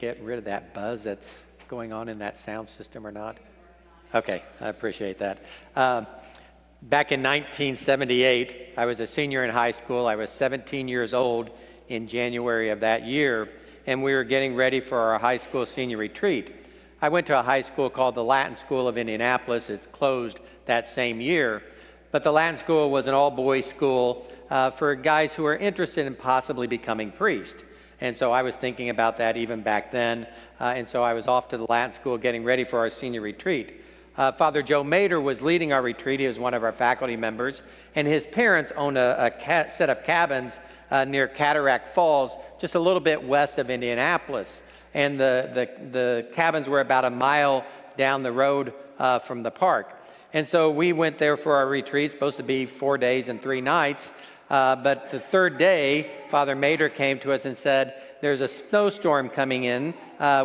Get rid of that buzz that's going on in that sound system or not? Okay, I appreciate that. Back in 1978, I was a senior in high school. I was 17 years old in January of that year, and we were getting ready for our high school senior retreat. I went to a high school called the Latin School of Indianapolis. It's closed that same year, but the Latin School was an all-boys school for guys who were interested in possibly becoming priests. And so I was thinking about that even back then. And so I was off to the Latin School getting ready for our senior retreat. Father Joe Mader was leading our retreat. He was one of our faculty members. And his parents owned a set of cabins near Cataract Falls, just a little bit west of Indianapolis. And the cabins were about a mile down the road from the park. And so we went there for our retreat, supposed to be 4 days and 3 nights. But the third day, Father Mader came to us and said, there's a snowstorm coming in.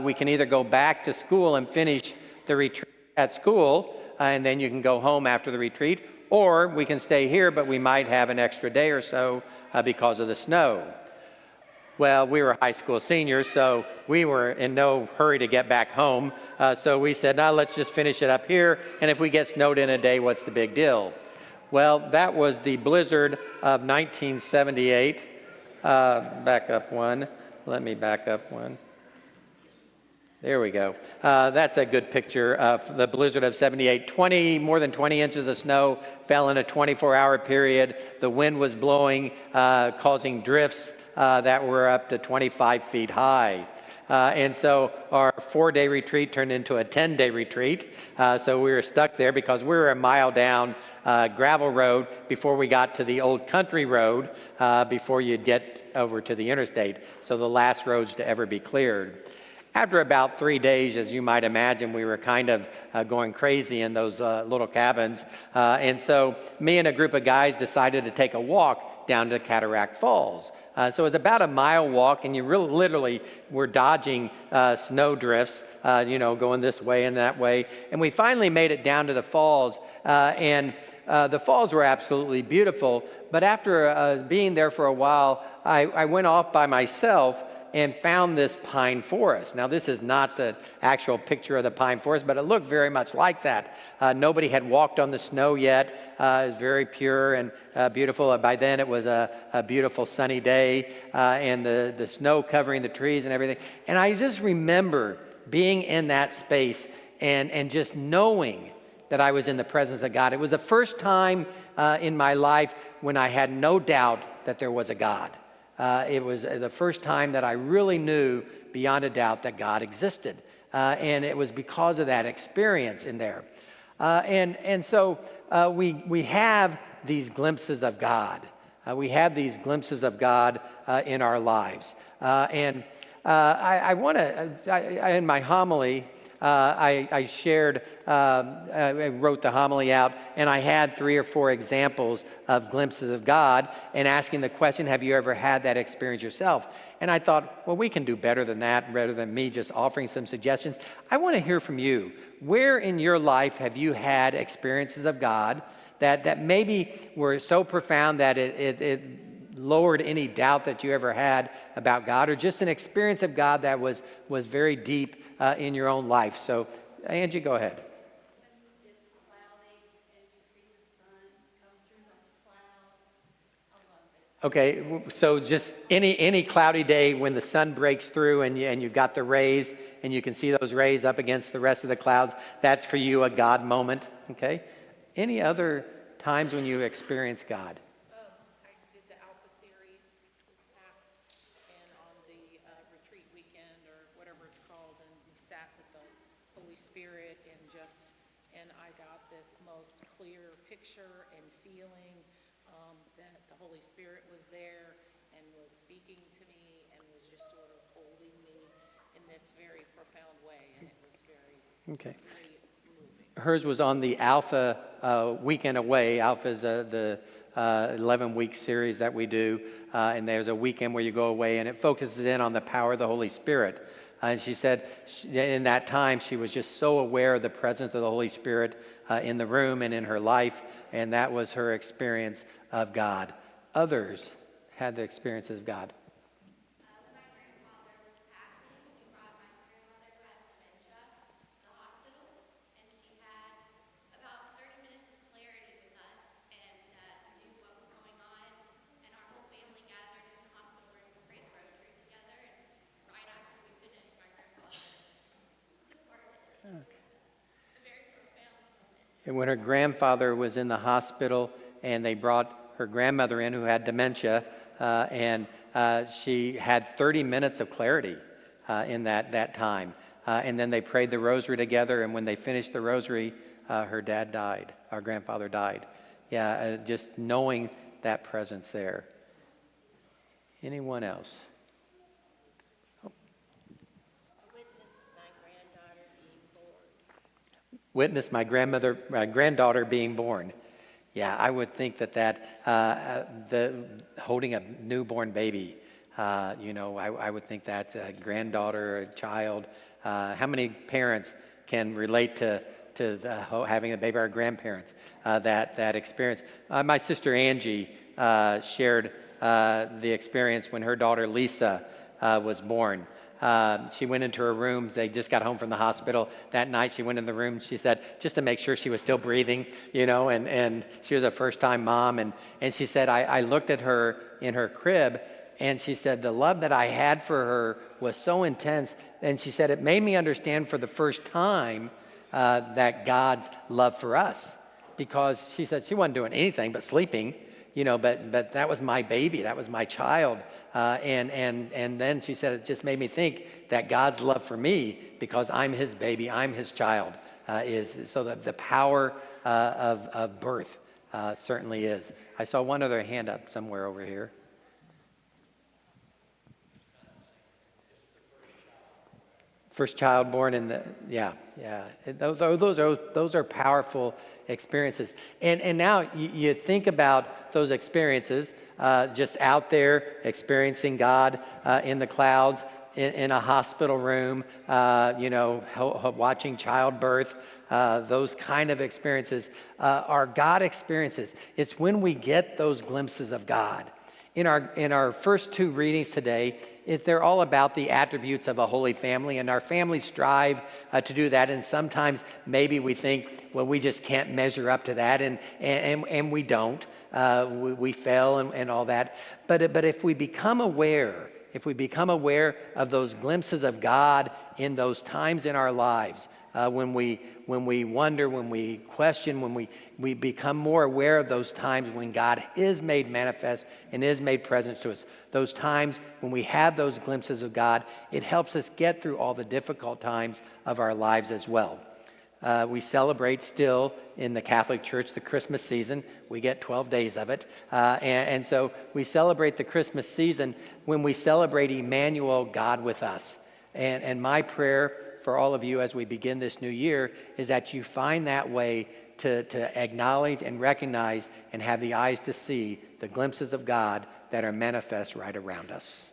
We can either go back to school and finish the retreat at school, and then you can go home after the retreat, or we can stay here, but we might have an extra day or so because of the snow. Well, we were high school seniors, so we were in no hurry to get back home. So we said, no, let's just finish it up here, and if we get snowed in a day, what's the big deal? Well, that was the blizzard of 1978. Back up one. Let me back up one. There we go. That's a good picture of the blizzard of 78. More than 20 inches of snow fell in a 24-hour period. The wind was blowing, causing drifts that were up to 25 feet high. And so our 4-day retreat turned into a 10-day retreat. So we were stuck there because we were a mile down gravel road before we got to the old country road before you'd get over to the interstate. So the last roads to ever be cleared. After about 3 days, as you might imagine, we were kind of going crazy in those little cabins. And so me and a group of guys decided to take a walk down to Cataract Falls. So it was about a mile walk, and you really literally were dodging snow drifts, going this way and that way. And we finally made it down to the falls, and the falls were absolutely beautiful. But after being there for a while, I went off by myself and found this pine forest. Now, this is not the actual picture of the pine forest, but it looked very much like that. Nobody had walked on the snow yet. It was very pure and beautiful. By then, it was a beautiful sunny day, and the snow covering the trees and everything. And I just remember being in that space and just knowing that I was in the presence of God. It was the first time in my life when I had no doubt that there was a God. It was the first time that I really knew beyond a doubt that God existed. And it was because of that experience in there. And so we have these glimpses of God. We have these glimpses of God in our lives. I want to, in my homily, I shared, I wrote the homily out, and I had 3 or 4 examples of glimpses of God and asking the question, have you ever had that experience yourself? And I thought, well, we can do better than that rather than me just offering some suggestions. I want to hear from you. Where in your life have you had experiences of God that maybe were so profound that it lowered any doubt that you ever had about God, or just an experience of God that was very deep in your own life? So, Angie, go ahead. It's cloudy and you see the sun come through those clouds. I love it. Okay, so just any cloudy day when the sun breaks through and you've got the rays and you can see those rays up against the rest of the clouds, that's for you a God moment, okay? Any other times when you experience God? I did the Alpha series this past, and on the retreat weekend or whatever it's called, and we sat with the Holy Spirit and I got this most clear picture and feeling that the Holy Spirit was there and was speaking to me and was just sort of holding me in this very profound way, and it was very, Okay. very moving. Hers was on the Alpha Weekend Away. Alpha is the 11-week series that we do, and there's a weekend where you go away, and it focuses in on the power of the Holy Spirit. And she said in that time she was just so aware of the presence of the Holy Spirit in the room and in her life, and that was her experience of God. Others had the experiences of God. When my grandfather was passing, he brought my And when her grandfather was in the hospital and they brought her grandmother in who had dementia, and she had 30 minutes of clarity in that time. And then they prayed the rosary together, and when they finished the rosary, her dad died, our grandfather died. Yeah, just knowing that presence there. Anyone else? Witnessed my granddaughter being born. Yeah, I would think that the holding a newborn baby, I would think that a granddaughter, a child. How many parents can relate to having a baby, or grandparents, that experience? My sister Angie shared the experience when her daughter Lisa was born. She went into her room. They just got home from the hospital that night. She went in the room, she said, just to make sure she was still breathing, and she was a first-time mom. And she said, I looked at her in her crib, and she said, the love that I had for her was so intense. And she said, it made me understand for the first time that God's love for us. Because she said she wasn't doing anything but sleeping, but that was my baby, that was my child. And then she said, it just made me think that God's love for me, because I'm his baby, I'm his child, is so that the power of birth certainly is. I saw one other hand up somewhere over here. First child born in the, yeah. Those are powerful experiences. And now you think about those experiences, just out there experiencing God in the clouds, in a hospital room, watching childbirth. Those kind of experiences are God experiences. It's when we get those glimpses of God. In our first two readings today, they're all about the attributes of a holy family, and our families strive to do that. And sometimes maybe we think, well, we just can't measure up to that, and we don't. We fail and all that. But if we become aware of those glimpses of God in those times in our lives, when we wonder, when we question, when we become more aware of those times when God is made manifest and is made present to us, those times when we have those glimpses of God, it helps us get through all the difficult times of our lives as well. We celebrate still in the Catholic Church the Christmas season. We get 12 days of it. And so we celebrate the Christmas season when we celebrate Emmanuel, God with us. And my prayer for all of you as we begin this new year is that you find that way to acknowledge and recognize and have the eyes to see the glimpses of God that are manifest right around us.